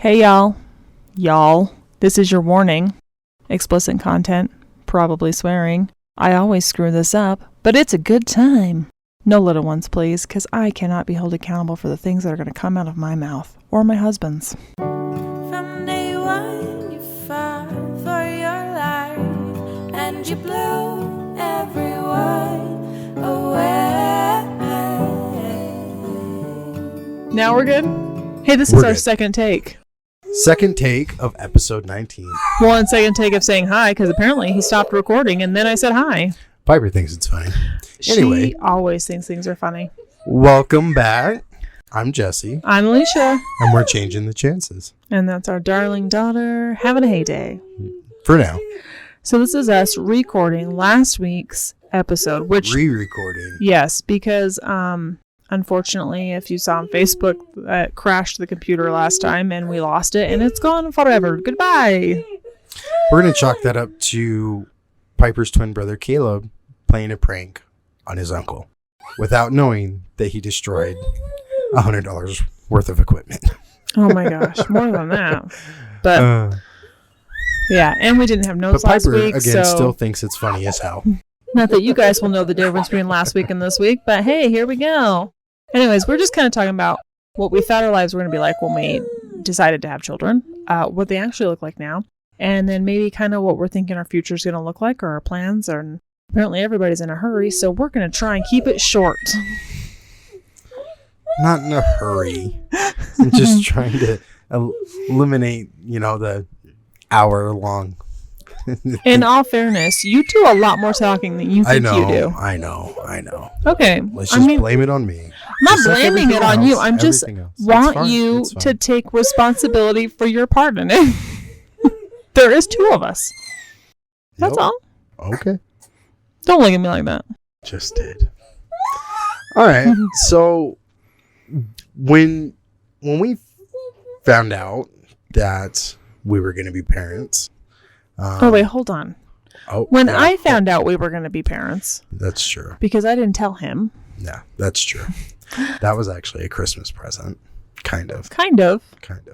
Hey y'all, this is your warning. Explicit content, probably swearing. I always screw this up, but it's a good time. No little ones, please, because I cannot be held accountable for the things that are going to come out of my mouth, or my husband's. From day one, you fought for your life, and you blew everyone away. Now we're good? Hey, this is our second take. Second take of episode 19. Well, and second take of saying hi, because apparently he stopped recording, and then I said hi. Piper thinks it's funny. Anyway. She always thinks things are funny. Welcome back. I'm Jesse. I'm Alisha. And we're changing the chances. And that's our darling daughter having a heyday. For now. So this is us recording last week's episode, which... Re-recording. Yes, because unfortunately, if you saw on Facebook, that crashed the computer last time and we lost it and it's gone forever. Goodbye. We're going to chalk that up to Piper's twin brother Caleb playing a prank on his uncle without knowing that he destroyed $100 worth of equipment. Oh my gosh, more than that. But yeah, and we didn't have notes last week. But Piper, again, still thinks it's funny as hell. Not that you guys will know the difference between last week and this week, but hey, here we go. Anyways, we're just kind of talking about what we thought our lives were going to be like when we decided to have children, what they actually look like now, and then maybe kind of what we're thinking our future is going to look like, or our plans. And apparently everybody's in a hurry, so we're going to try and keep it short. Not in a hurry. I'm just trying to eliminate, the hour-long. In all fairness, you do a lot more talking than you think you do. I know. Okay. Let's just blame it on me. I'm not blaming it on you. I'm just want you to take responsibility for your part in it. There is two of us. That's all. Okay. Don't look at me like that. Just did. All right. So when we found out that we were going to be parents. Oh, wait, hold on. When I found out we were going to be parents. That's true. Because I didn't tell him. Yeah, that's true. That was actually a Christmas present. Kind of.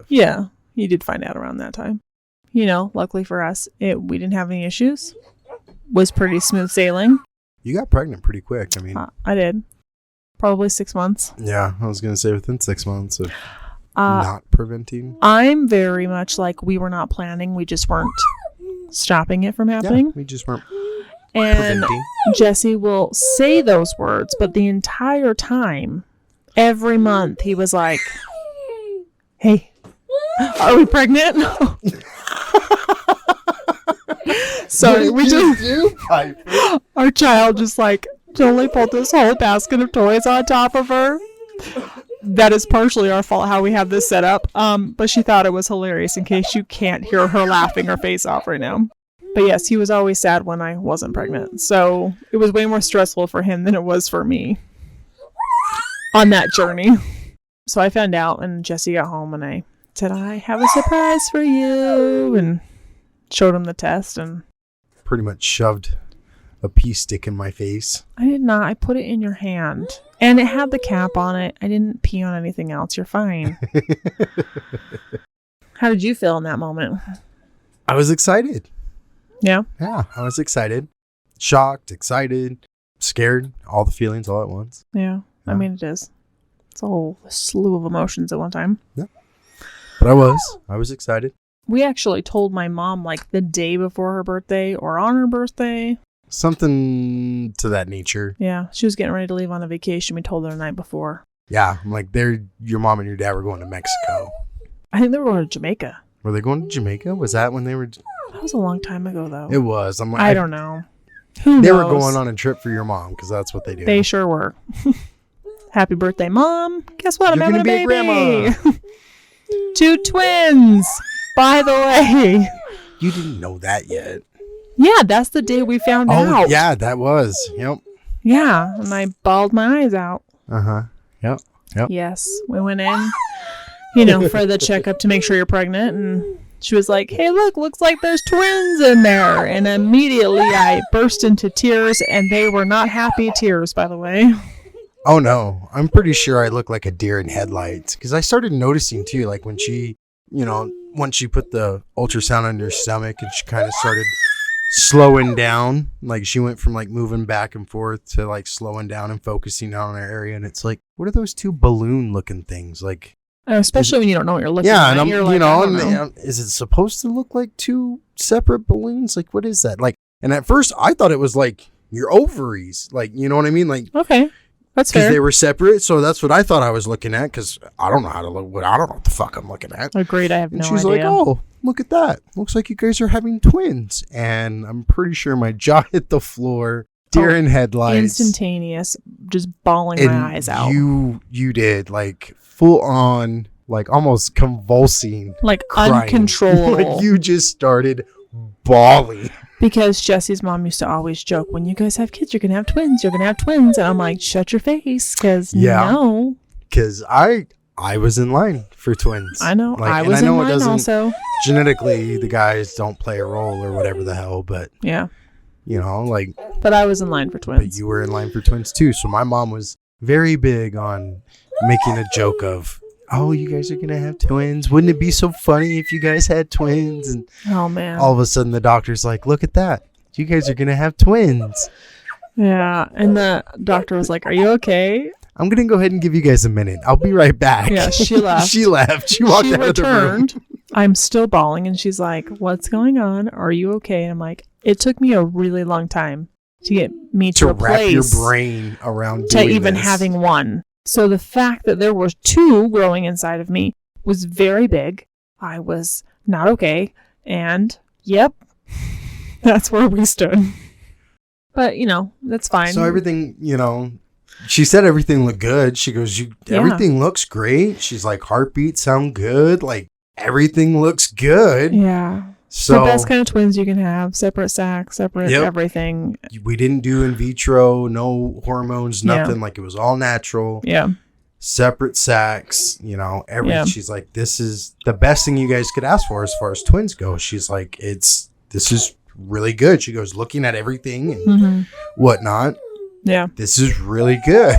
Yeah, he did find out around that time. Luckily for us, we didn't have any issues. Was pretty smooth sailing. You got pregnant pretty quick. I did. Probably 6 months. Yeah, I was going to say within 6 months of not preventing. I'm very much like we were not planning. We just weren't stopping it from happening. Yeah, we just weren't preventing. Jesse will say those words, but the entire time, every month, he was like, hey, are we pregnant? Sorry, our child just totally pulled this whole basket of toys on top of her. That is partially our fault how we have this set up. But she thought it was hilarious in case you can't hear her laughing her face off right now. But yes, he was always sad when I wasn't pregnant. So it was way more stressful for him than it was for me on that journey. So I found out and Jesse got home and I said, I have a surprise for you, and showed him the test and pretty much shoved a pea stick in my face. I did not. I put it in your hand. And it had the cap on it. I didn't pee on anything else. You're fine. How did you feel in that moment? I was excited. Yeah? Yeah, I was excited. Shocked, excited, scared. All the feelings all at once. Yeah. I mean, it is. It's a whole slew of emotions at one time. Yeah. But I was excited. We actually told my mom the day before her birthday or on her birthday. Something to that nature. Yeah, she was getting ready to leave on a vacation. We told her the night before. Yeah, I'm like, your mom and your dad were going to Mexico. I think they were going to Jamaica. Were they going to Jamaica? Was that when they were? That was a long time ago, though. It was. I'm like, I don't know. Who knows? They were going on a trip for your mom because that's what they do. They sure were. Happy birthday, Mom. Guess what? You're I'm having a baby. Grandma. 2 twins, by the way. You didn't know that yet. Yeah, that's the day we found out. Oh, yeah, that was. Yep. Yeah, and I bawled my eyes out. Uh-huh. Yep. Yes, we went in, for the checkup to make sure you're pregnant, and she was like, hey, looks like there's twins in there. And immediately I burst into tears, and they were not happy tears, by the way. Oh, no. I'm pretty sure I look like a deer in headlights because I started noticing, too, when she once you put the ultrasound on your stomach and she kind of started slowing down, like she went from like moving back and forth to like slowing down and focusing on our area. And it's like, what are those two balloon looking things? Like, especially when you don't know what you're looking at. And I'm, you're like, is it supposed to look like two separate balloons? Like, what is that? Like, and at first I thought it was like your ovaries. Like, you know what I mean? Like, okay, that's fair. Because they were separate. So that's what I thought I was looking at. Because I don't know how to look. I don't know what the fuck I'm looking at. Agreed. I have no idea. And she's like, oh, look at that. Looks like you guys are having twins. And I'm pretty sure my jaw hit the floor. Deer in headlights. Instantaneous. Just bawling my eyes out. You did. Like, full on, like almost convulsing. Like crying. Uncontrollable. Like you just started bawling. Because Jesse's mom used to always joke, when you guys have kids, you're going to have twins. You're going to have twins. And I'm like, shut your face. Because no. Because I was in line for twins. I know. Like, I was in line also. Genetically, the guys don't play a role or whatever the hell. But, yeah. Like. But I was in line for twins. But you were in line for twins too. So my mom was very big on making a joke of, oh, you guys are going to have twins. Wouldn't it be so funny if you guys had twins? And oh, man. All of a sudden the doctor's like, look at that. You guys are going to have twins. Yeah. And the doctor was like, are you okay? I'm going to go ahead and give you guys a minute. I'll be right back. Yeah, she left. She left. She walked out of the room. I'm still bawling. And she's like, what's going on? Are you okay? And I'm like, it took me a really long time to get me to a wrap place your brain around to even having one. So the fact that there were two growing inside of me was very big. I was not okay. And yep, that's where we stood. But, that's fine. So everything, she said everything looked good. She goes, everything looks great. She's like, heartbeats sound good. Like, everything looks good. Yeah. So the best kind of twins you can have. Separate sac, separate everything. We didn't do in vitro, no hormones, nothing. Like, it was all natural. Yeah. Separate sacs, She's like, this is the best thing you guys could ask for as far as twins go. She's like, this is really good. She goes, looking at everything and whatnot. Yeah. This is really good.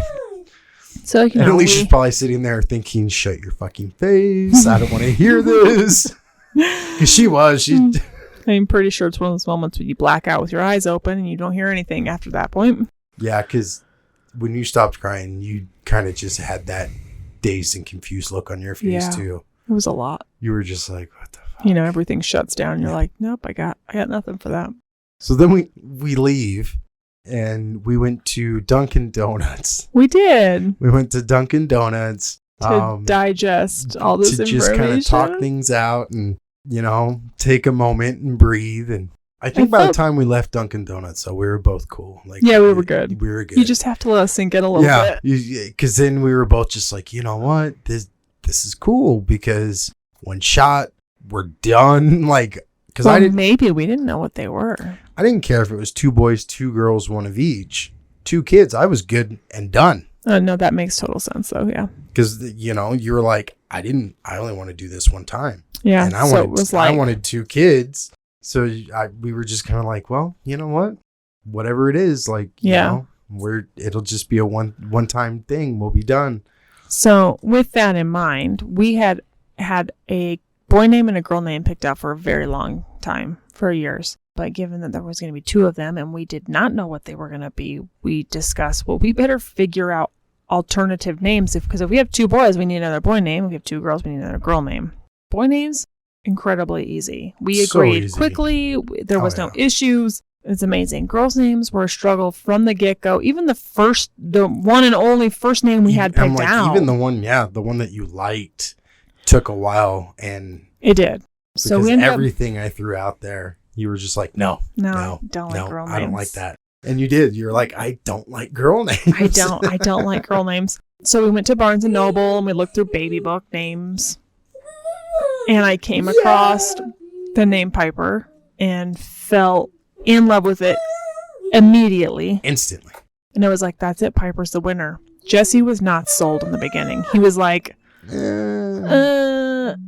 So, and Alicia's probably sitting there thinking, shut your fucking face. I don't want to hear this. Because I'm pretty sure it's one of those moments when you black out with your eyes open and you don't hear anything after that point. Yeah, because when you stopped crying, you kind of just had that dazed and confused look on your face too. It was a lot. You were just like, what the fuck? Everything shuts down. You're like, nope, I got nothing for that. So then we leave and we went to Dunkin' Donuts. We did. We went to Dunkin' Donuts. To digest all this information. To just kind of talk things out and, take a moment and breathe. And I think by the time we left Dunkin' Donuts, so we were both cool. Like, yeah, we were good. We were good. You just have to let us sink in a little bit. Yeah, because then we were both just like, you know what? This is cool because one shot, we're done. Like, because maybe we didn't know what they were. I didn't care if it was 2 boys, 2 girls, 1 of each. 2 kids. I was good and done. No, that makes total sense though. Yeah. Because, you were like, I only want to do this one time. Yeah. And I wanted 2 kids. So we were just kind of like, well, you know what? Whatever it is, like, it'll just be a one-time thing. We'll be done. So with that in mind, we had a boy name and a girl name picked out for a very long time, for years. But given that there was going to be 2 of them and we did not know what they were going to be, we discussed, well, we better figure out alternative names because if we have 2 boys, we need another boy name. If we have 2 girls, we need another girl name. Boy names, incredibly easy. We agreed quickly. There was no issues. It's amazing. Girls' names were a struggle from the get-go. Even the one and only first name we had picked out. Even the one that you liked took a while, and it did. So we everything I threw out there, you were just like, no, don't like girl names. I don't like that. And you did. You're like, I don't like girl names. I don't like girl names. So we went to Barnes & Noble and we looked through baby book names. And I came across the name Piper and fell in love with it immediately. Instantly. And I was like, that's it. Piper's the winner. Jesse was not sold in the beginning. He was like, and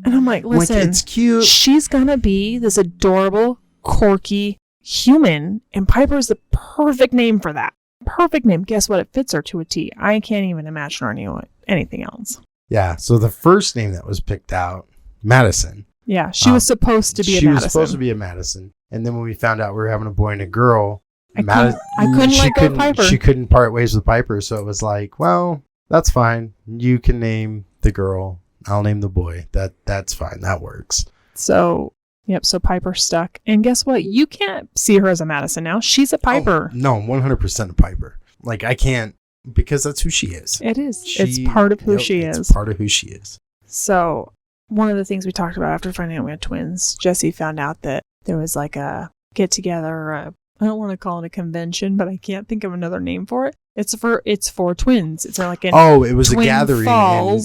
I'm like, listen, it's cute. She's going to be this adorable, quirky human. And Piper's the perfect name for that. Perfect name. Guess what? It fits her to a T. I can't even imagine her anything else. Yeah. So the first name that was picked out Madison. Yeah, she was supposed to be a Madison. She was supposed to be a Madison. And then when we found out we were having a boy and a girl, I couldn't let go of Piper. She couldn't part ways with Piper. So it was like, well, that's fine. You can name the girl. I'll name the boy. That's fine. That works. So, yep. So Piper stuck. And guess what? You can't see her as a Madison now. She's a Piper. Oh, no, 100% a Piper. Like, I can't, because that's who she is. It is. It's part of who she is. It's part of who she is. So one of the things we talked about after finding out we had twins, Jesse found out that there was like a get together. I don't want to call it a convention, but I can't think of another name for it. It's for twins. It's like it was a gathering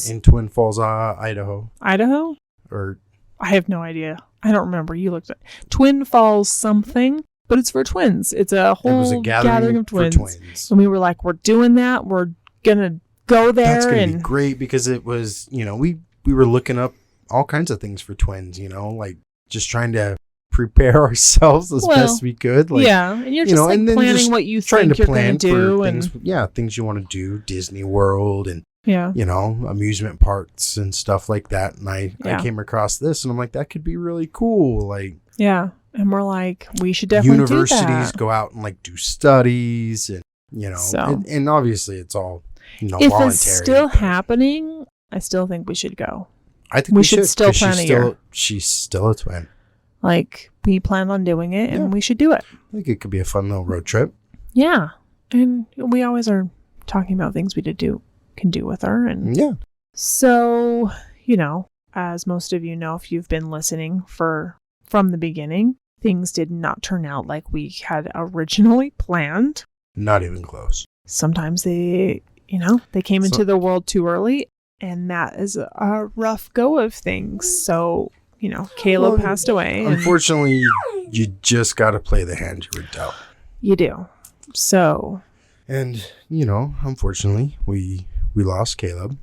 in Twin Falls, Idaho. Idaho? Or I have no idea. I don't remember. You looked at Twin Falls something. But it's for twins. It's a whole gathering of twins. For twins. And we were like, we're doing that. We're going to go there. That's going to be great because it was, we were looking up all kinds of things for twins, like just trying to prepare ourselves as best we could. Like, yeah. And you're just and planning just what you think you're going to do. And things you want to do. Disney World and, yeah, amusement parks and stuff like that. And I came across this and I'm like, that could be really cool. Like, yeah. And we're like, we should definitely do that. Universities go out and like do studies and, and obviously it's all, voluntary. If it's still happening, I still think we should go. I think we should still plan a year. She's still a twin. Like, we plan on doing it and we should do it. I think it could be a fun little road trip. Yeah. And we always are talking about things we can do with her. And so, as most of you know, if you've been listening from the beginning, things did not turn out like we had originally planned. Not even close. Sometimes they came into the world too early, and that is a rough go of things. So, Caleb passed away. Unfortunately, you just got to play the hand you were dealt. You do. So. And, unfortunately, we lost Caleb,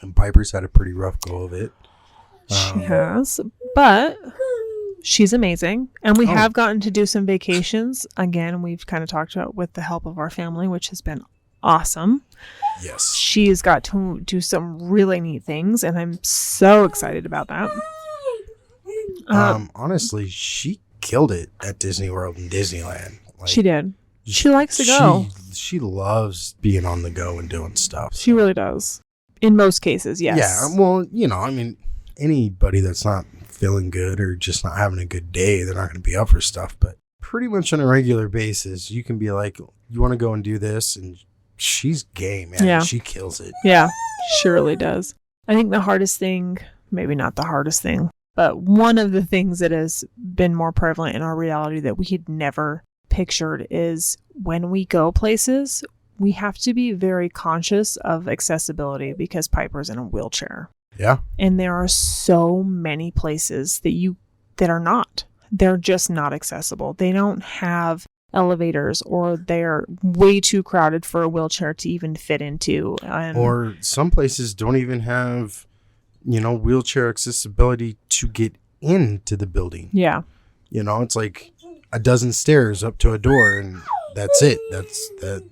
and Piper's had a pretty rough go of it. She has, but she's amazing. And we have gotten to do some vacations. Again, we've kind of talked about with the help of our family, which has been awesome. Yes. She's got to do some really neat things, and I'm so excited about that. Honestly, she killed it at Disney World and Disneyland. Like, she did. She likes to go. She loves being on the go and doing stuff. She really does. In most cases, yes. Yeah, well, anybody that's not feeling good or just not having a good day, they're not going to be up for stuff. But pretty much on a regular basis, you can be like, you want to go and do this? And she's game, man. Yeah. She kills it. Yeah, she really does. I think the hardest thing, maybe not the hardest thing, but one of the things that has been more prevalent in our reality that we had never pictured is when we go places, we have to be very conscious of accessibility because Piper's in a wheelchair. Yeah. And there are so many places that are not. They're just not accessible. They don't have elevators, or they're way too crowded for a wheelchair to even fit into. Or some places don't even have, wheelchair accessibility to get into the building. Yeah. It's like a dozen stairs up to a door, and that's it.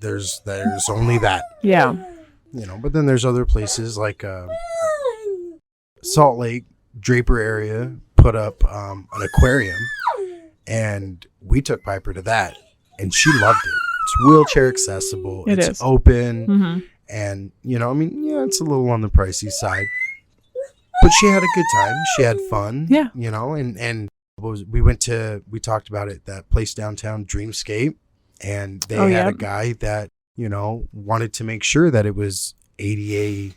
There's only that. Yeah. But then there's other places like Salt Lake, Draper area, put up an aquarium, and we took Piper to that, and she loved it. It's wheelchair accessible. It's open, mm-hmm. and it's a little on the pricey side, but she had a good time. She had fun. Yeah. And we talked about it, that place downtown, Dreamscape, and they had a guy that wanted to make sure that it was ADA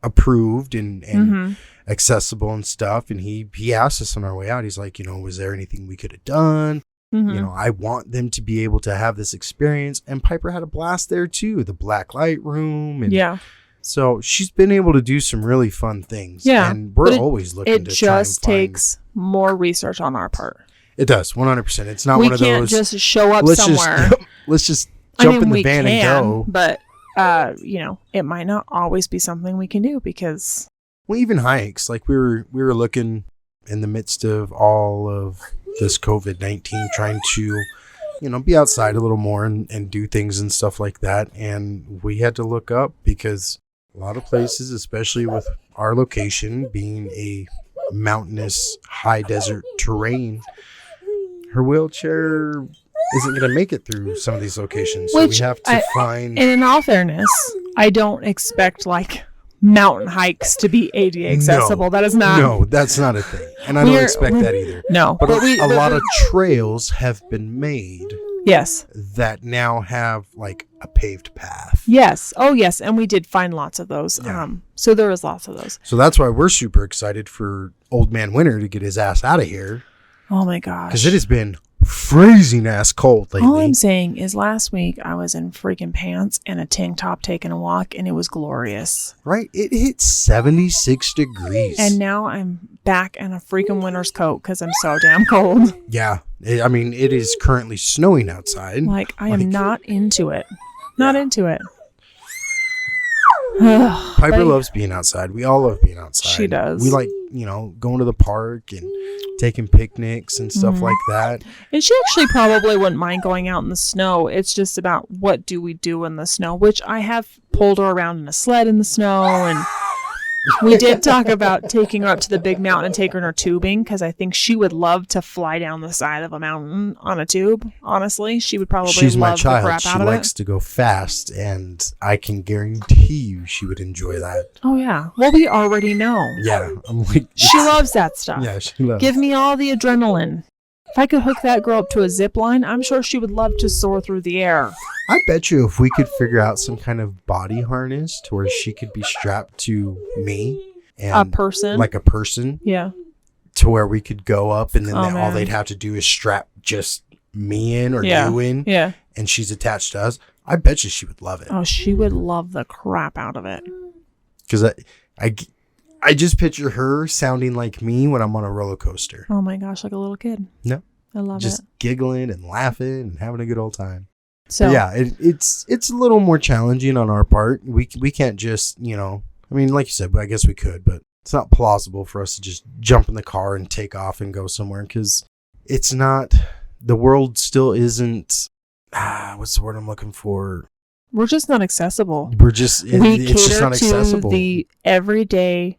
approved and mm-hmm. accessible and stuff. And he asked us on our way out, he's like, was there anything we could have done? Mm-hmm. I want them to be able to have this experience. And Piper had a blast there too, the black light room. And so she's been able to do some really fun things. Yeah. And we're always looking to It just takes more research on our part. It does, 100%. It's not one of those. We can't just show up somewhere. Let's just jump in the van and go. But it might not always be something we can do because. Well, even hikes, like we were looking in the midst of all of this COVID-19, trying to, be outside a little more and do things and stuff like that. And we had to look up because a lot of places, especially with our location being a mountainous, high desert terrain, her wheelchair isn't going to make it through some of these locations. So we have to find... And in all fairness, I don't expect like mountain hikes to be ADA accessible. That is not... No, that's not a thing. And I don't expect that either. No. But a lot of trails have been made. Yes. That now have like a paved path. Yes. Oh, yes. And we did find lots of those. Yeah. So there was lots of those. So that's why we're super excited for Old Man Winter to get his ass out of here. Oh my gosh. Because it has been freezing ass cold lately. All I'm saying is last week I was in freaking pants and a tank top taking a walk, and it was glorious. Right? It hit 76 degrees. And now I'm back in a freaking winter's coat because I'm so damn cold. Yeah. I mean, it is currently snowing outside. Like, I am not into it. Not into it. Piper loves being outside. We all love being outside. She does. We like, going to the park and taking picnics and stuff like that. And she actually probably wouldn't mind going out in the snow. It's just about what do we do in the snow, which I have pulled her around in a sled in the snow. And we did talk about taking her up to the big mountain and taking her tubing, because I think she would love to fly down the side of a mountain on a tube. Honestly, she would probably She's love my the child. crap out of it. She likes to go fast, and I can guarantee you she would enjoy that. Oh, yeah. Well, we already know. Yeah. I'm like, she loves that stuff. Yeah, she loves Give me all the adrenaline. If I could hook that girl up to a zip line, I'm sure she would love to soar through the air. I bet you if we could figure out some kind of body harness to where she could be strapped to me. And a person? Like a person. Yeah. To where we could go up, and then all they'd have to do is strap just me in or you in. Yeah. And she's attached to us. I bet you she would love it. Oh, she would love the crap out of it. Because I just picture her sounding like me when I'm on a roller coaster. Oh my gosh, like a little kid. No. I love just it. Giggling and laughing and having a good old time. So but yeah, it's a little more challenging on our part. We can't just, I mean, like you said, but I guess we could, but it's not plausible for us to just jump in the car and take off and go somewhere, because it's not, the world still isn't, what's the word I'm looking for? We're just not accessible. It's just not accessible. To the everyday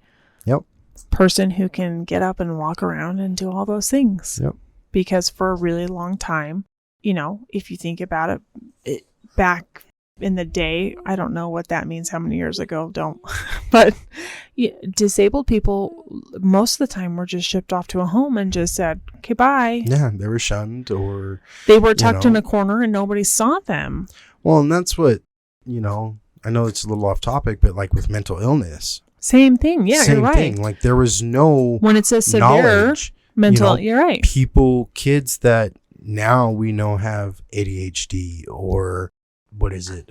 person who can get up and walk around and do all those things. Yep. Because for a really long time, if you think about it back in the day, I don't know what that means, how many years ago, but disabled people most of the time were just shipped off to a home and just said, okay, bye. Yeah, they were shunned, or they were tucked in a corner and nobody saw them. Well, and that's what, I know it's a little off topic, but like with mental illness. Same thing. Yeah, Same you're right. thing. Like there was no when it's a severe mental, you're right. Kids that now we know have ADHD or what is it,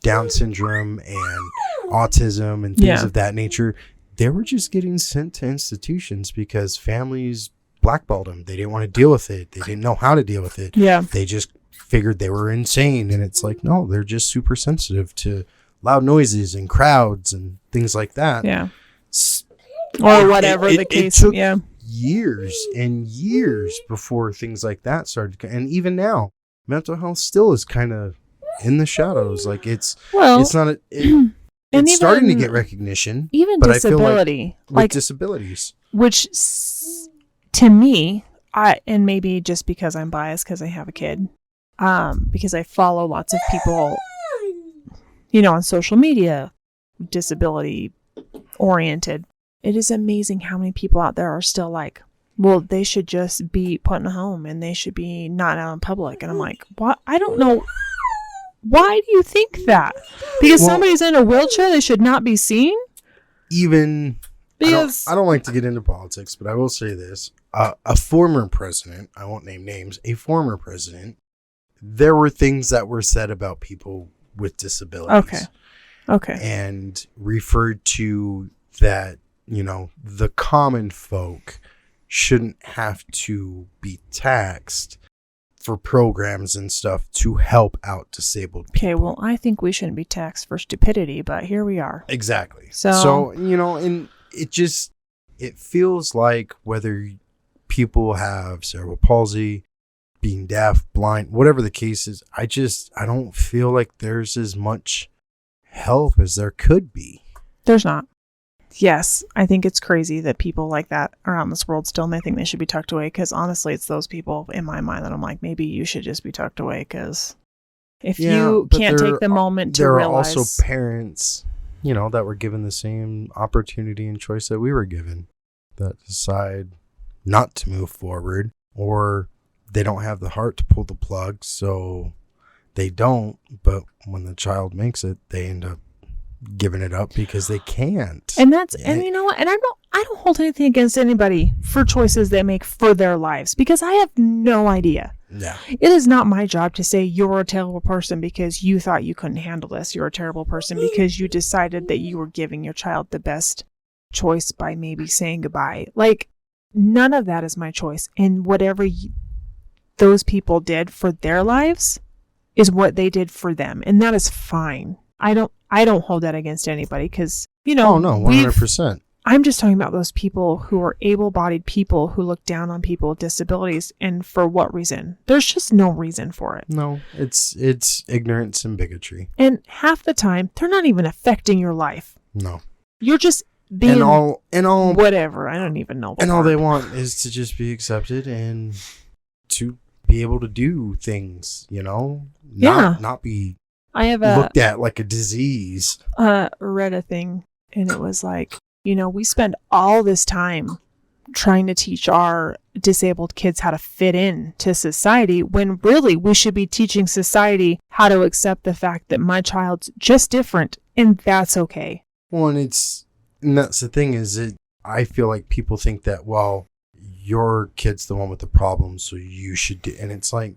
Down syndrome and autism and things of that nature. They were just getting sent to institutions because families blackballed them. They didn't want to deal with it. They didn't know how to deal with it. Yeah. They just figured they were insane. And it's like, no, they're just super sensitive to loud noises and crowds and things like that. Yeah. Or whatever the case. It took years and years before things like that started. And even now, mental health still is kind of in the shadows. Like it's not it's starting to get recognition. Even but disability. I feel like disabilities. Which to me, and maybe just because I'm biased because I have a kid, because I follow lots of people, on social media, disability oriented. It is amazing how many people out there are still like, well, they should just be put in a home and they should be not out in public. And I'm like, what? I don't know. Why do you think that? Because somebody's in a wheelchair, they should not be seen? Even, because I don't like to get into politics, but I will say this. A former president, I won't name names, a former president, there were things that were said about people with disabilities. Okay. And referred to that, the common folk shouldn't have to be taxed for programs and stuff to help out disabled people. Okay, well, I think we shouldn't be taxed for stupidity, but here we are. Exactly. So and it feels like whether people have cerebral palsy, being deaf, blind, whatever the case is, I don't feel like there's as much help as there could be. There's not. yes, I think it's crazy that people like that are out in this world still and they think they should be tucked away, because honestly, it's those people in my mind that I'm like, maybe you should just be tucked away, because if you can't take the moment to realize... There are also parents, you know, that were given the same opportunity and choice that we were given, that decide not to move forward, or they don't have the heart to pull the plug, so they don't, but when the child makes it, they end up giving it up because they can't. And that's, and you know what, and I don't hold anything against anybody for choices they make for their lives, because I have no idea. Yeah. It is not my job to say you're a terrible person because you thought you couldn't handle this. You're a terrible person because you decided that you were giving your child the best choice by maybe saying goodbye. Like, none of that is my choice. And whatever those people did for their lives is what they did for them. And that is fine. I don't hold that against anybody, because, you know. Oh, no, 100%. I'm just talking about those people who are able-bodied people who look down on people with disabilities. And for what reason? There's just no reason for it. No, it's ignorance and bigotry. And half the time, they're not even affecting your life. No. You're just being and all whatever. I don't even know. And all they want is to just be accepted and to be able to do things, you know? Not be looked at like a disease. Read a thing, and it was like, you know, we spend all this time trying to teach our disabled kids how to fit in to society, when really we should be teaching society how to accept the fact that my child's just different, and that's okay. Well, and that's the thing, is I feel like people think that, well, your kid's the one with the problem, so you should do, and it's like,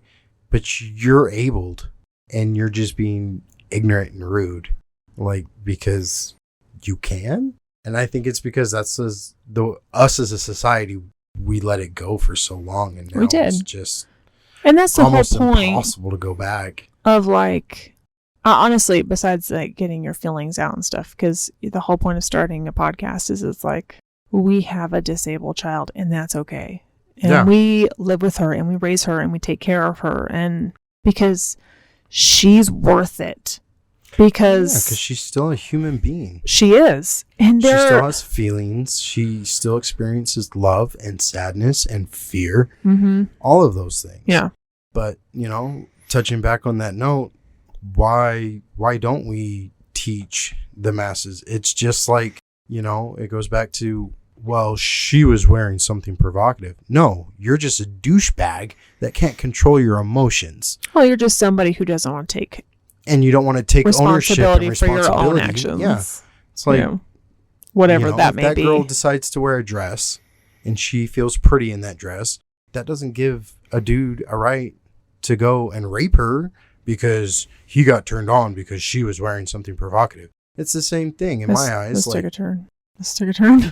but you're abled and you're just being ignorant and rude, like, because you can. And I think it's because that's us as a society, we let it go for so long, and now we did. It's just, and that's the almost whole point, impossible to go back. Of like, honestly, besides like getting your feelings out and stuff, because the whole point of starting a podcast is it's like, we have a disabled child, and that's okay, and we live with her, and we raise her, and we take care of her, and because she's worth it. Because she's still a human being. She is. And she still has feelings. She still experiences love and sadness and fear. Mm-hmm. All of those things. Yeah. But, you know, touching back on that note, why don't we teach the masses? It's just like, you know, it goes back to, well, she was wearing something provocative. No, you're just a douchebag that can't control your emotions. Well, you're just somebody who doesn't want to take... And you don't want to take ownership and responsibility for your own actions. Yeah. It's like, whatever that may be. If that girl decides to wear a dress and she feels pretty in that dress, that doesn't give a dude a right to go and rape her because he got turned on because she was wearing something provocative. It's the same thing in my eyes. Let's take a turn.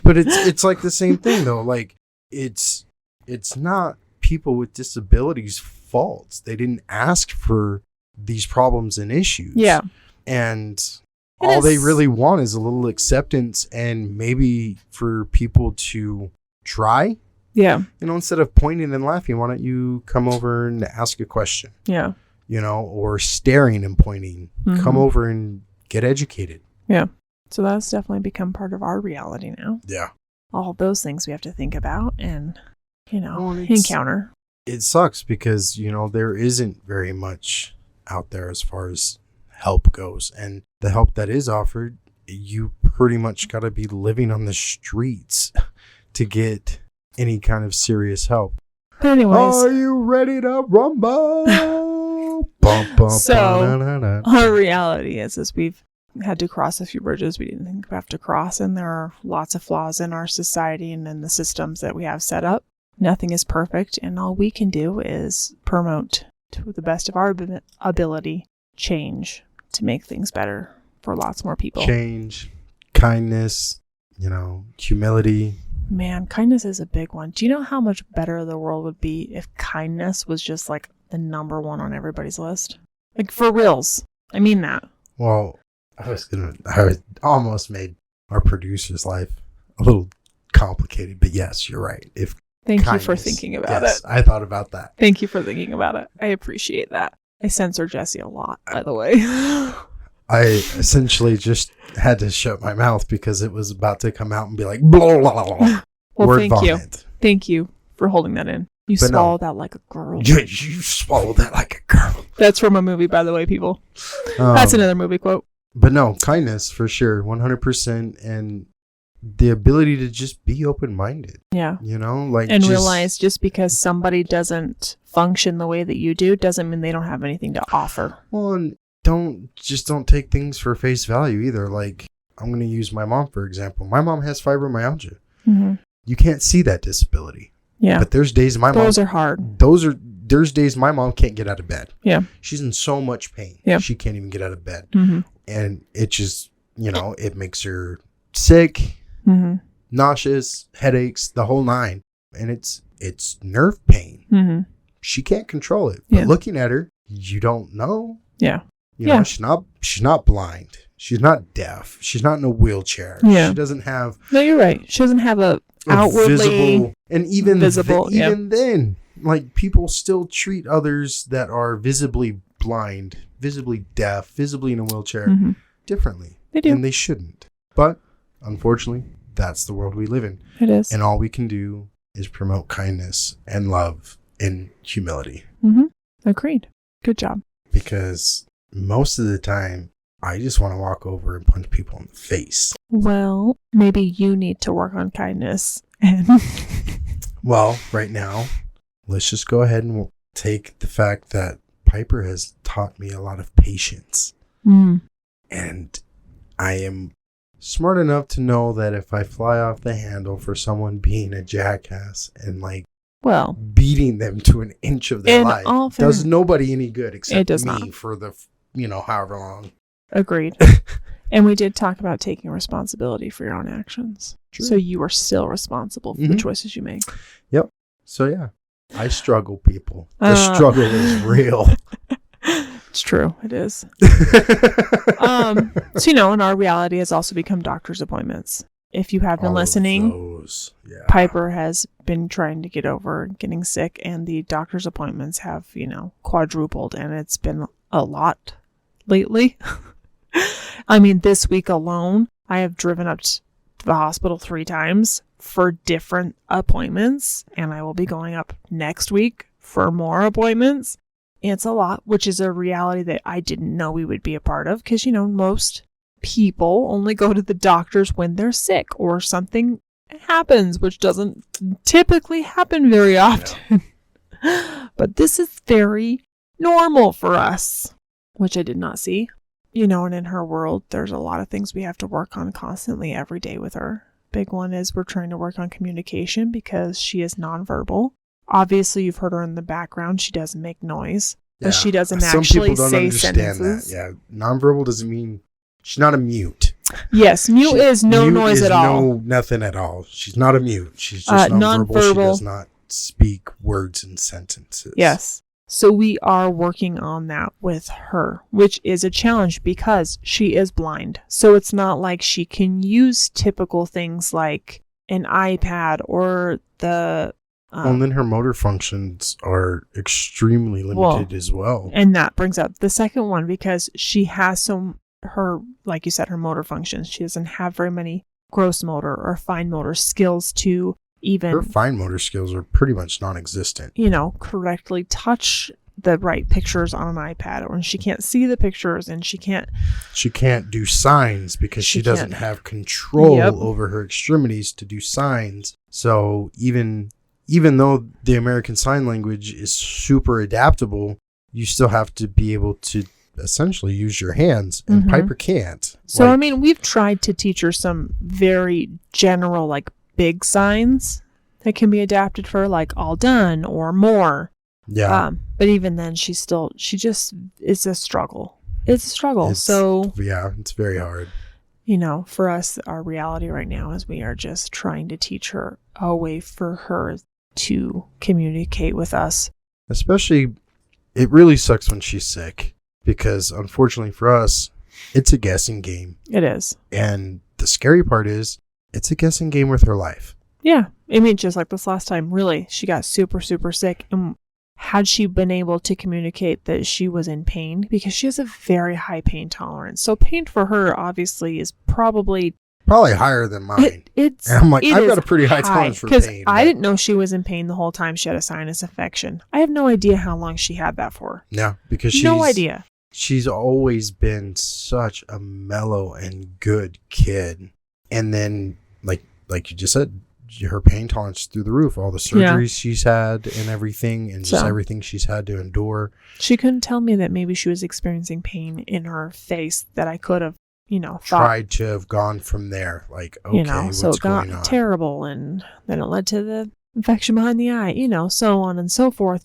But it's like the same thing though. Like, it's not people with disabilities' faults. They didn't ask for these problems and issues. Yeah. And all they really want is a little acceptance, and maybe for people to try. Yeah. You know, instead of pointing and laughing, why don't you come over and ask a question? Yeah. You know, or staring and pointing. Mm-hmm. Come over and get educated. Yeah. So that's definitely become part of our reality now. Yeah. All those things we have to think about and, you know, encounter. It sucks because, you know, there isn't very much out there as far as help goes, and the help that is offered, you pretty much got to be living on the streets to get any kind of serious help. Anyways, are you ready to rumble? So our reality is we've had to cross a few bridges we didn't think we have to cross, and there are lots of flaws in our society and in the systems that we have set up. Nothing is perfect, and all we can do is promote, to the best of our ability, change to make things better for lots more people. Change, kindness, you know, humility. Man, kindness is a big one. Do you know how much better the world would be if kindness was just like the number one on everybody's list? Like, for reals. I mean that. Well, I almost made our producer's life a little complicated, but yes, you're right. Thank you for thinking about it. I thought about that. Thank you for thinking about it. I appreciate that. I censor Jesse a lot, by the way. I essentially just had to shut my mouth because it was about to come out and be like, blah, blah, blah. Well, Word thank vomit. you. Thank you for holding that in. You But swallowed that like a girl. You swallowed that like a girl. That's from a movie, by the way, people. That's another movie quote. But no, kindness for sure, 100%. And the ability to just be open-minded. Yeah. You know, like, and realize just because somebody doesn't function the way that you do doesn't mean they don't have anything to offer. Well, and don't take things for face value either. Like, I'm going to use my mom, for example. My mom has fibromyalgia. Mm-hmm. You can't see that disability. Yeah. But there's days those are hard. There's days my mom can't get out of bed. Yeah. She's in so much pain. Yeah. She can't even get out of bed. Mm-hmm. And it just, it makes her sick, nauseous, headaches, the whole nine. And it's nerve pain. Mm-hmm. She can't control it. But looking at her, you don't know. Yeah. You know, she's not blind. She's not deaf. She's not in a wheelchair. Yeah. She doesn't have. No, you're right. She doesn't have a outwardly visible, and even visible. Even then, like, people still treat others that are visibly blind, visibly deaf, visibly in a wheelchair differently. They do, and they shouldn't. But unfortunately, that's the world we live in. It is, and all we can do is promote kindness and love and humility. Agreed. Good job. Because most of the time, I just want to walk over and punch people in the face. Well, maybe you need to work on kindness. And well, right now, let's just go ahead and take the fact that Piper has taught me a lot of patience. And I am smart enough to know that if I fly off the handle for someone being a jackass and beating them to an inch of their life, does nobody any good except me for the, however long. Agreed. And we did talk about taking responsibility for your own actions. True. So you are still responsible for the choices you make. Yep. So yeah, I struggle, people. The struggle is real. It's true. It is. So, and our reality has also become doctor's appointments. If you have been listening, Piper has been trying to get over getting sick, and the doctor's appointments have, quadrupled, and it's been a lot lately. I mean, this week alone, I have driven up to the hospital 3 times for different appointments, and I will be going up next week for more appointments. It's a lot, which is a reality that I didn't know we would be a part of, because, most people only go to the doctors when they're sick or something happens, which doesn't typically happen very often. But this is very normal for us, which I did not see. And in her world, there's a lot of things we have to work on constantly every day with her. Big one is we're trying to work on communication because she is nonverbal. Obviously, you've heard her in the background. She doesn't make noise, but she doesn't actually say sentences. That. Yeah, nonverbal doesn't mean she's not a mute. Yes, mute is no noise at all. No, nothing at all. She's not a mute. She's just nonverbal. She does not speak words and sentences. Yes. So we are working on that with her, which is a challenge because she is blind. So it's not like she can use typical things like an iPad or the... and then her motor functions are extremely limited as well. And that brings up the second one, because she has like you said, her motor functions. She doesn't have very many gross motor or fine motor skills to even... Her fine motor skills are pretty much non-existent. Correctly touch the right pictures on an iPad, or she can't see the pictures, and she can't do signs because she doesn't have control over her extremities to do signs. So even though the American Sign Language is super adaptable, you still have to be able to essentially use your hands, and Piper can't. So, we've tried to teach her some very general, big signs that can be adapted for, all done or more. Yeah. But even then, it's a struggle. It's a struggle. It's very hard. For us, our reality right now is we are just trying to teach her a way for her to communicate with us. Especially, it really sucks when she's sick, because unfortunately for us, it's a guessing game. It is. And the scary part is, it's a guessing game with her life. Yeah. Just like this last time, really, she got super, super sick. And had she been able to communicate that she was in pain, because she has a very high pain tolerance. So pain for her obviously is probably higher than mine. And I'm like, I've got a pretty high tolerance for pain. Because I didn't know she was in pain the whole time she had a sinus infection. I have no idea how long she had that for. Yeah, because no idea. She's always been such a mellow and good kid. And then, like you just said, her pain tolerance through the roof. All the surgeries she's had and everything, and just everything she's had to endure. She couldn't tell me that maybe she was experiencing pain in her face that I could have, tried to have gone from there. Like, okay, so what's it got going on? terrible, and then it led to the infection behind the eye, so on and so forth.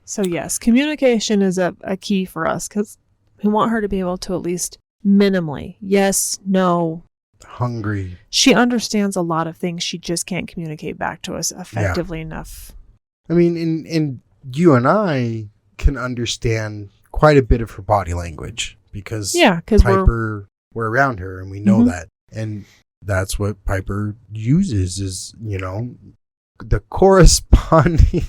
So yes, communication is a key for us, because we want her to be able to at least minimally, yes, no, hungry. She understands a lot of things. She just can't communicate back to us effectively enough. I mean, and you and I can understand quite a bit of her body language because Piper, we're around her and we know that. And that's what Piper uses is, the corresponding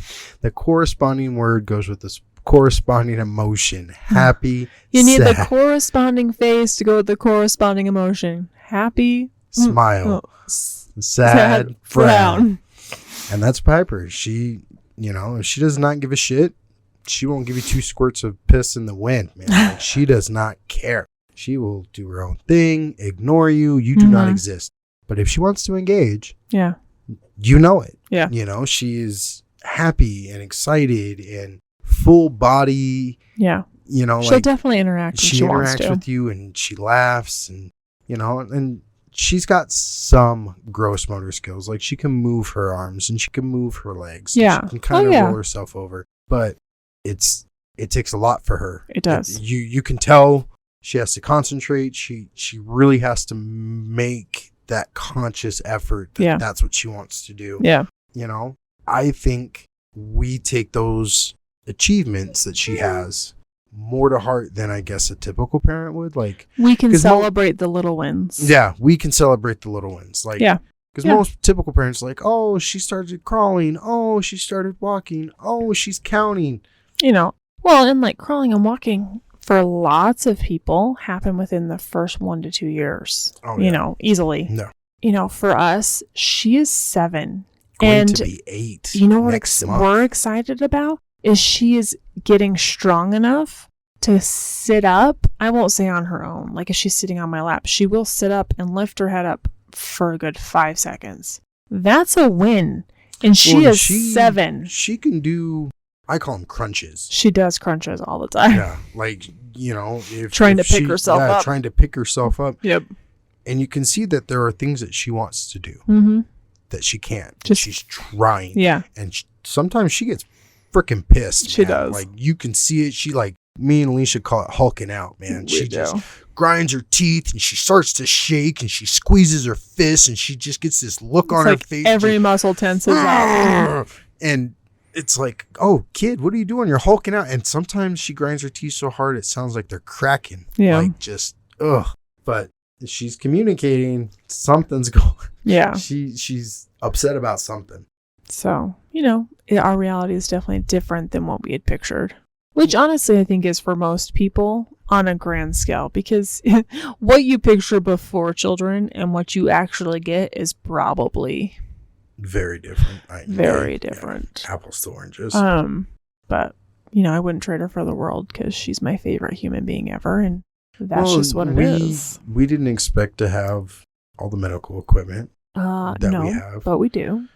word goes with this corresponding emotion. Happy, you need the corresponding face to go with the corresponding emotion. Happy, smile, sad, frown. And that's Piper. She, if she does not give a shit, she won't give you 2 squirts of piss in the wind, man. Like, she does not care. She will do her own thing, ignore you. You do not exist. But if she wants to engage, you know it. Yeah. She is happy and excited and full body. Yeah. She'll definitely interact. She interacts with you and she laughs and, and she's got some gross motor skills. Like she can move her arms and she can move her legs. Yeah. She can kind of roll herself over. But it takes a lot for her. It does. You can tell she has to concentrate. She really has to make that conscious effort that that's what she wants to do. Yeah. I think we take those achievements that she has more to heart than I guess a typical parent would. Like we can celebrate the little wins. Yeah, we can celebrate the little wins. Like because most typical parents are like, oh, she started crawling. Oh, she started walking. Oh, she's counting. Well, and like crawling and walking for lots of people happen within the first 1 to 2 years. Oh, easily. No. For us, she is 7. Going to be 8. What we're excited about is she is getting strong enough to sit up. I won't say on her own. Like if she's sitting on my lap, she will sit up and lift her head up for a good 5 seconds. That's a win. And she is 7. She can do, I call them crunches. She does crunches all the time. Yeah. Like, trying to pick herself up. Trying to pick herself up. Yep. And you can see that there are things that she wants to do that she can't. She's trying. Yeah. And sometimes she gets freaking pissed. She does. Like you can see it. She me and Alisha call it hulking out, man. She just grinds her teeth and she starts to shake and she squeezes her fists and she just gets this look on her face. Every muscle tenses up. And it's like, oh, kid, what are you doing? You're hulking out. And sometimes she grinds her teeth so hard it sounds like they're cracking. Yeah. Like just, ugh. But she's communicating. Something's going. Yeah. She's upset about something. So, our reality is definitely different than what we had pictured. Which honestly, I think is for most people on a grand scale. Because what you picture before children and what you actually get is probably very different. Very different. Yeah, apples to oranges. But, I wouldn't trade her for the world because she's my favorite human being ever. And that's just what it is. We didn't expect to have all the medical equipment that we have. But we do.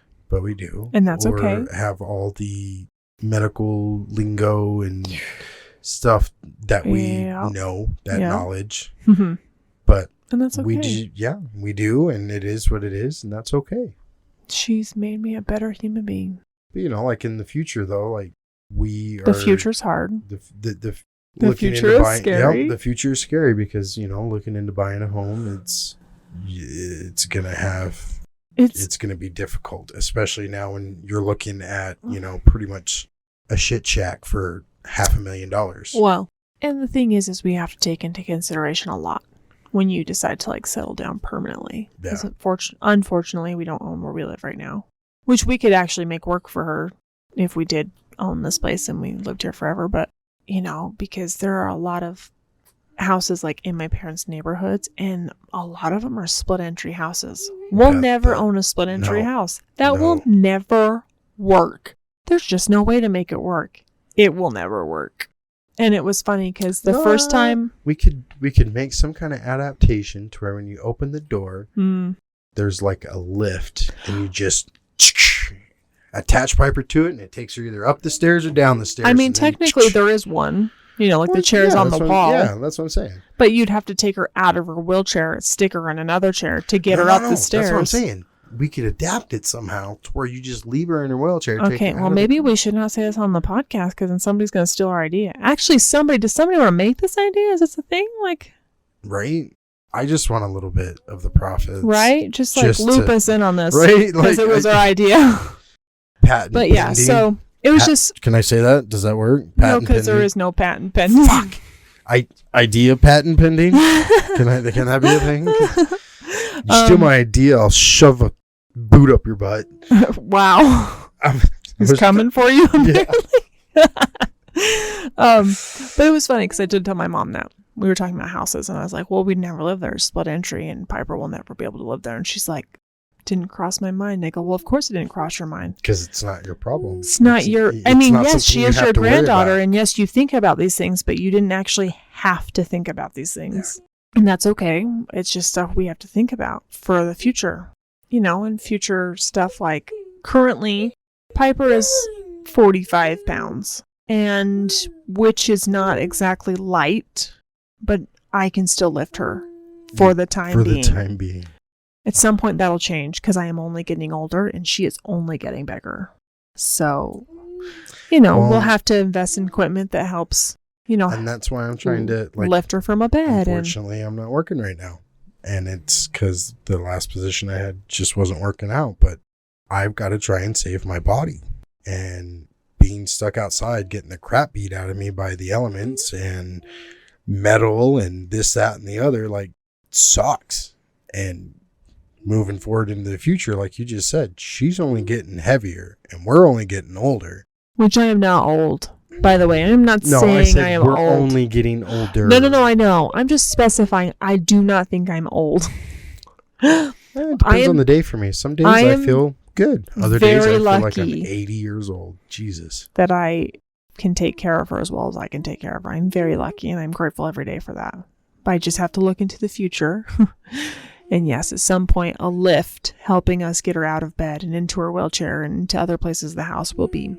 And that's okay. Or have all the medical lingo and stuff that we know, that knowledge. Mm-hmm. But and that's okay. We do. And it is what it is. And that's okay. She's made me a better human being. But, like in the future, though, like the future's hard. The future is scary. The future is scary because, looking into buying a home, it's going to be difficult, especially now when you're looking at, pretty much a shit shack for $500,000. Well, and the thing is we have to take into consideration a lot when you decide to settle down permanently. Because unfortunately, we don't own where we live right now, which we could actually make work for her if we did own this place and we lived here forever. But, because there are a lot of houses like in my parents' neighborhoods, and a lot of them are split entry houses. We'll never own a split entry house. That will never work. There's just no way to make it work. It will never work. And it was funny because the first time we could make some kind of adaptation to where when you open the door, there's like a lift, and you just attach Piper to it, and it takes her either up the stairs or down the stairs. I mean, technically there is one. The chair's on the wall. Yeah, that's what I'm saying. But you'd have to take her out of her wheelchair, stick her in another chair to get her up the stairs. That's what I'm saying. We could adapt it somehow to where you just leave her in her wheelchair. Okay, well, maybe we should not say this on the podcast because then somebody's going to steal our idea. Actually, does somebody want to make this idea? Is this a thing? Right? I just want a little bit of the profits. Right? Just loop us in on this. Right? Because it was our idea. Patent pending. Yeah, so it was just... Can I say that? Does that work? No, because there is no patent pending. Fuck! Idea patent pending? Can that be a thing? You steal my idea, I'll shove a boot up your butt. Wow. He's coming for you. Yeah. But it was funny because I did tell my mom that. We were talking about houses, and I was like, well, we'd never live there. Split entry, and Piper will never be able to live there. And she's like, didn't cross my mind. I go, well, of course it didn't cross your mind. Because it's not your problem. It's not your... I mean, yes, she is your granddaughter, and yes, you think about these things, but you didn't actually have to think about these things. Yeah. And that's okay. It's just stuff we have to think about for the future. And future stuff like currently, Piper is 45 pounds, and which is not exactly light, but I can still lift her for the time being. At some point that'll change because I am only getting older and she is only getting bigger. So, we'll have to invest in equipment that helps, and that's why I'm trying to lift her from a bed. Unfortunately, I'm not working right now. And it's because the last position I had just wasn't working out. But I've got to try and save my body. And being stuck outside, getting the crap beat out of me by the elements and metal and this, that, and the other, sucks. And moving forward into the future, like you just said, she's only getting heavier and we're only getting older. Which I am not old. By the way, I'm not saying I am we're old. We're only getting older. No, I know. I'm just specifying I do not think I'm old. It depends on the day for me. Some days I feel good. Other days I feel like I'm 80 years old. Jesus. That I can take care of her as well as I can take care of her. I'm very lucky and I'm grateful every day for that. But I just have to look into the future. And yes, at some point, a lift helping us get her out of bed and into her wheelchair and into other places of the house will be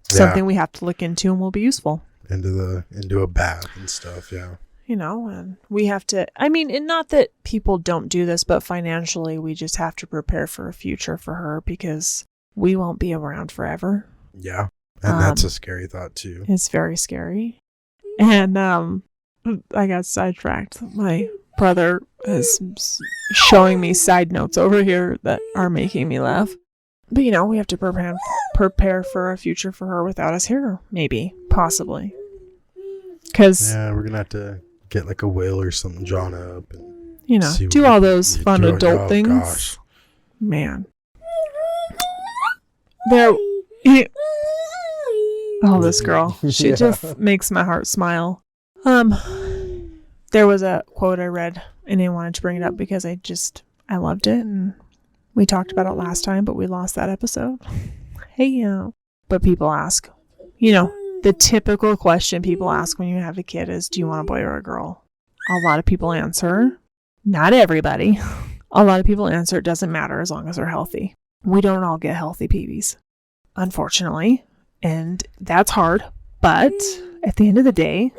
something we have to look into and will be useful. Into a bath and stuff, yeah. And we have to, and not that people don't do this, but financially we just have to prepare for a future for her because we won't be around forever. Yeah. And that's a scary thought too. It's very scary. And I got sidetracked. My brother is showing me side notes over here that are making me laugh. But, we have to prepare for a future for her without us here. Maybe. Possibly. Yeah, we're going to have to get a will or something drawn up. And do all those fun adult things. Gosh. Man. This girl. She just makes my heart smile. There was a quote I read, and I wanted to bring it up because I loved it, and we talked about it last time, but we lost that episode. But people ask, the typical question people ask when you have a kid is, do you want a boy or a girl? A lot of people answer, not everybody. A lot of people answer, it doesn't matter as long as they're healthy. We don't all get healthy babies, unfortunately, and that's hard. But at the end of the day,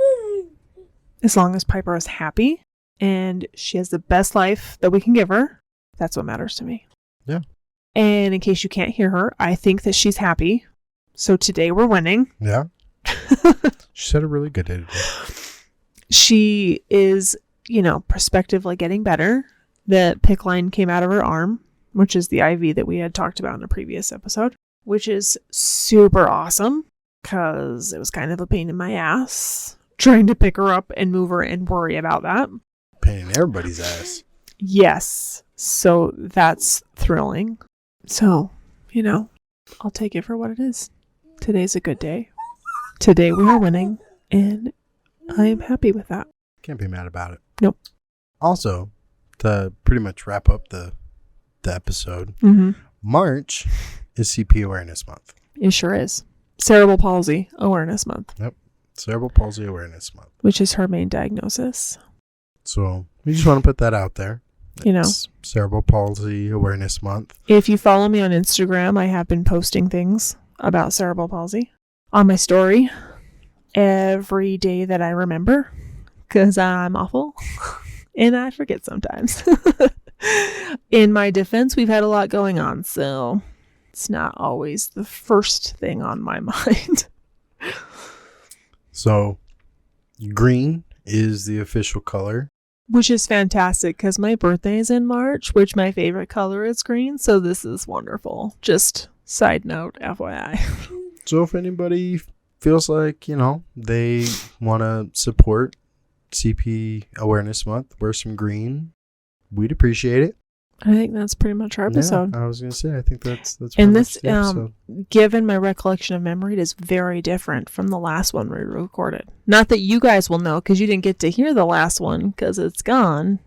as long as Piper is happy and she has the best life that we can give her, that's what matters to me. Yeah. And in case you can't hear her, I think that she's happy. So today we're winning. Yeah. She said a really good day today. She is, prospectively getting better. The PICC line came out of her arm, which is the IV that we had talked about in a previous episode, which is super awesome because it was kind of a pain in my ass trying to pick her up and move her and worry about that. Pain in everybody's ass. Yes. So that's thrilling. So, I'll take it for what it is. Today's a good day. Today we are winning, and I am happy with that. Can't be mad about it. Nope. Also, to pretty much wrap up the episode, March is CP Awareness Month. It sure is. Cerebral Palsy Awareness Month. Yep. Cerebral Palsy Awareness Month. Which is her main diagnosis. So we just want to put that out there. You know. It's Cerebral Palsy Awareness Month. If you follow me on Instagram, I have been posting things about cerebral palsy on my story every day that I remember, because I'm awful and I forget sometimes. In my defense, we've had a lot going on, so it's not always the first thing on my mind. So green is the official color. Which is fantastic, because my birthday is in March, which my favorite color is green, so this is wonderful. Just side note, FYI. So if anybody feels like, they want to support CP Awareness Month, wear some green, we'd appreciate it. I think that's pretty much our episode. Yeah, I was going to say, I think that's and this, given my recollection of memory, it is very different from the last one we recorded. Not that you guys will know, because you didn't get to hear the last one, because it's gone.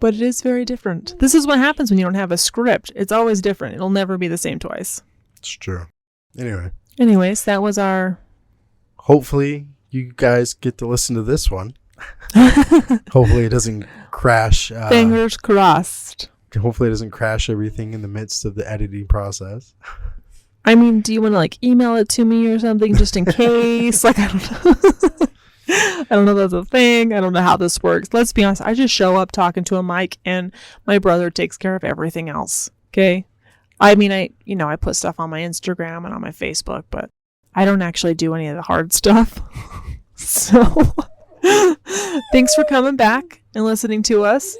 But it is very different. This is what happens when you don't have a script. It's always different. It'll never be the same twice. It's true. Anyways, that was our... Hopefully, you guys get to listen to this one. Hopefully it doesn't crash. Fingers crossed. Hopefully it doesn't crash everything in the midst of the editing process. I mean, do you want to email it to me or something just in case? I don't know. I don't know if that's a thing. I don't know how this works. Let's be honest. I just show up talking to a mic, and my brother takes care of everything else. Okay. I mean, I put stuff on my Instagram and on my Facebook, but I don't actually do any of the hard stuff. So thanks for coming back and listening to us.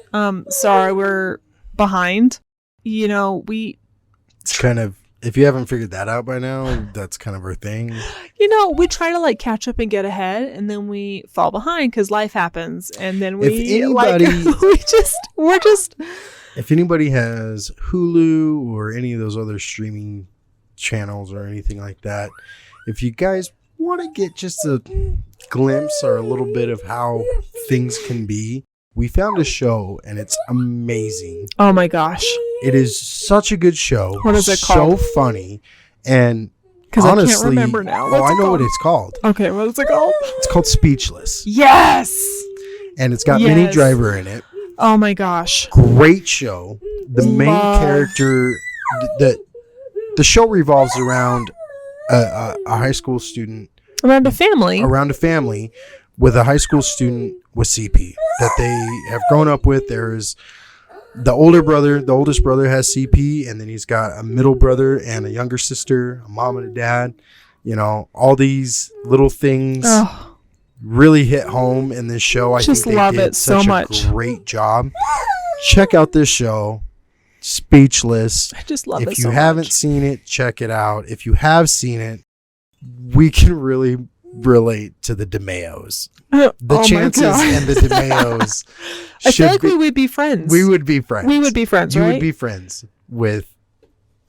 Sorry we're behind. It's kind of, if you haven't figured that out by now, that's kind of our thing. We try to catch up and get ahead, and then we fall behind because life happens, and then we're just. If anybody has Hulu or any of those other streaming channels or anything like that, if you guys want to get just a glimpse or a little bit of how things can be, we found a show and it's amazing. Oh my gosh. It is such a good show. What is it called? So funny. And because honestly, I can't remember now. I know what it's called. Okay, what is it called? It's called Speechless. Yes. And it's got Minnie Driver in it. Oh my gosh. Great show. The main character, the show revolves around a high school student. Around a family with a high school student with CP that they have grown up with. There's the oldest brother has CP, and then he's got a middle brother and a younger sister, a mom and a dad. All these little things really hit home in this show. I just think they love did it so such much. a great job. Check out this show, Speechless. I just love it so much. If you haven't seen it, check it out. If you have seen it, we can really relate to the DeMeos. The Chances and the DeMeos. I feel like we would be friends. We would be friends. We would be friends, right? You would be friends with...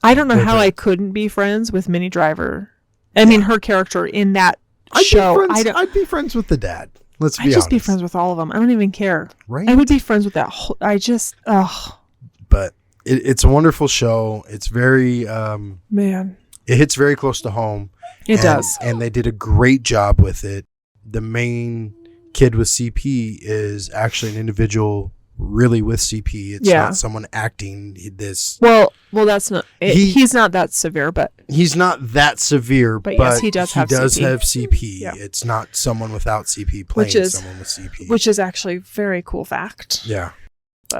I don't know how I couldn't be friends with Minnie Driver. I mean, her character in that show. I'd be friends with the dad. Let's be honest. I'd just be friends with all of them. I don't even care. Right? I would be friends with that whole... But it's a wonderful show. It's very... Man. It hits very close to home. It does. And they did a great job with it. The main kid with CP is actually an individual really with CP. It's not someone acting this. Well, that's not. He's not that severe, but. He's not that severe, but yes, he does have CP. Yeah. It's not someone without CP playing someone with CP. Which is actually a very cool fact. Yeah.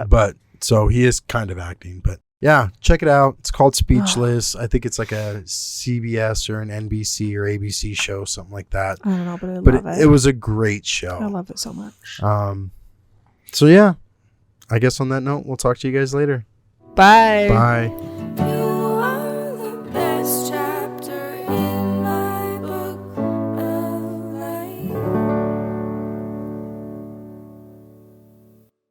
But so he is kind of acting, but. Yeah, check it out. It's called Speechless. I think it's like a CBS or an NBC or ABC show, something like that. I don't know, but I love it. It was a great show. I love it so much. So yeah, I guess on that note, we'll talk to you guys later. Bye. Bye.